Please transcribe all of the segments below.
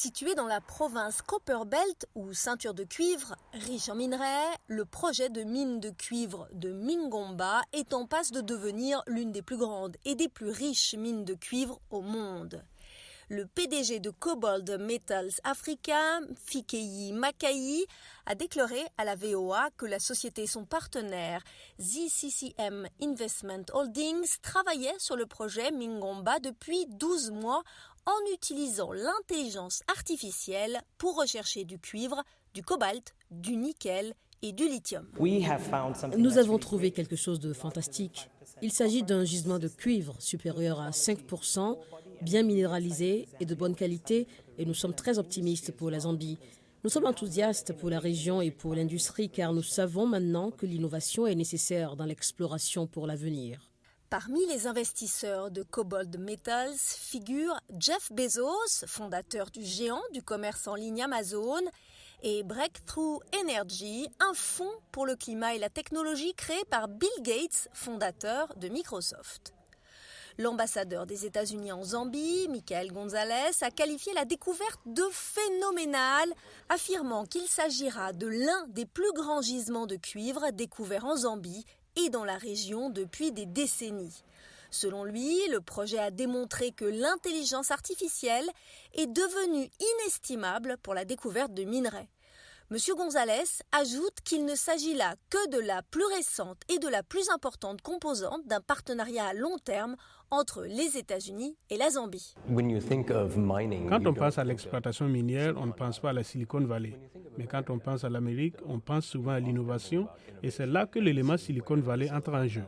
Situé dans la province Copperbelt ou ceinture de cuivre, riche en minerais, le projet de mine de cuivre de Mingomba est en passe de devenir l'une des plus grandes et des plus riches mines de cuivre au monde. Le PDG de Cobalt Metals Africa, Fikeyi Makai, a déclaré à la VOA que la société et son partenaire ZCCM Investment Holdings travaillaient sur le projet Mingomba depuis 12 mois en utilisant l'intelligence artificielle pour rechercher du cuivre, du cobalt, du nickel et du lithium. Nous avons trouvé quelque chose de fantastique. Il s'agit d'un gisement de cuivre supérieur à 5%, bien minéralisé et de bonne qualité, et nous sommes très optimistes pour la Zambie. Nous sommes enthousiastes pour la région et pour l'industrie car nous savons maintenant que l'innovation est nécessaire dans l'exploration pour l'avenir. Parmi les investisseurs de Cobalt Metals figurent Jeff Bezos, fondateur du géant du commerce en ligne Amazon, et Breakthrough Energy, un fonds pour le climat et la technologie créé par Bill Gates, fondateur de Microsoft. L'ambassadeur des États-Unis en Zambie, Michael Gonzalez, a qualifié la découverte de phénoménale, affirmant qu'il s'agira de l'un des plus grands gisements de cuivre découverts en Zambie et dans la région depuis des décennies. Selon lui, le projet a démontré que l'intelligence artificielle est devenue inestimable pour la découverte de minerais. M. Gonzalez ajoute qu'il ne s'agit là que de la plus récente et de la plus importante composante d'un partenariat à long terme entre les États-Unis et la Zambie. Quand on pense à l'exploitation minière, on ne pense pas à la Silicon Valley. Mais quand on pense à l'Amérique, on pense souvent à l'innovation et c'est là que l'élément Silicon Valley entre en jeu.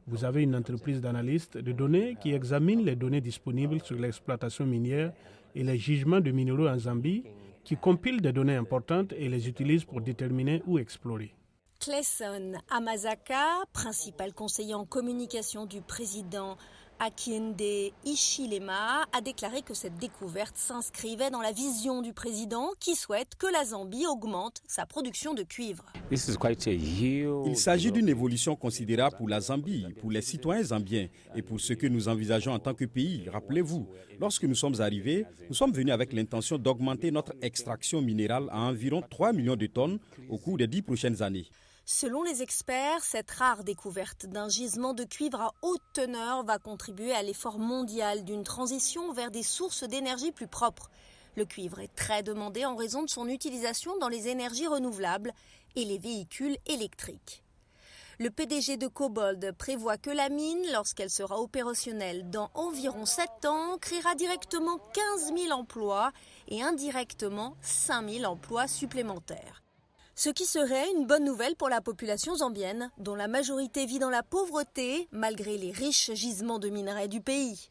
Vous avez une entreprise d'analystes de données qui examine les données disponibles sur l'exploitation minière et les gisements de minéraux en Zambie, qui compile des données importantes et les utilise pour déterminer où explorer. Clayson Amazaka, principal conseiller en communication du président Hakainde Hichilema, a déclaré que cette découverte s'inscrivait dans la vision du président qui souhaite que la Zambie augmente sa production de cuivre. Il s'agit d'une évolution considérable pour la Zambie, pour les citoyens zambiens et pour ce que nous envisageons en tant que pays. Rappelez-vous, lorsque nous sommes arrivés, nous sommes venus avec l'intention d'augmenter notre extraction minérale à environ 3 millions de tonnes au cours des 10 prochaines années. Selon les experts, cette rare découverte d'un gisement de cuivre à haute teneur va contribuer à l'effort mondial d'une transition vers des sources d'énergie plus propres. Le cuivre est très demandé en raison de son utilisation dans les énergies renouvelables et les véhicules électriques. Le PDG de Cobalt prévoit que la mine, lorsqu'elle sera opérationnelle dans environ 7 ans, créera directement 15 000 emplois et indirectement 5 000 emplois supplémentaires. Ce qui serait une bonne nouvelle pour la population zambienne, dont la majorité vit dans la pauvreté malgré les riches gisements de minerais du pays.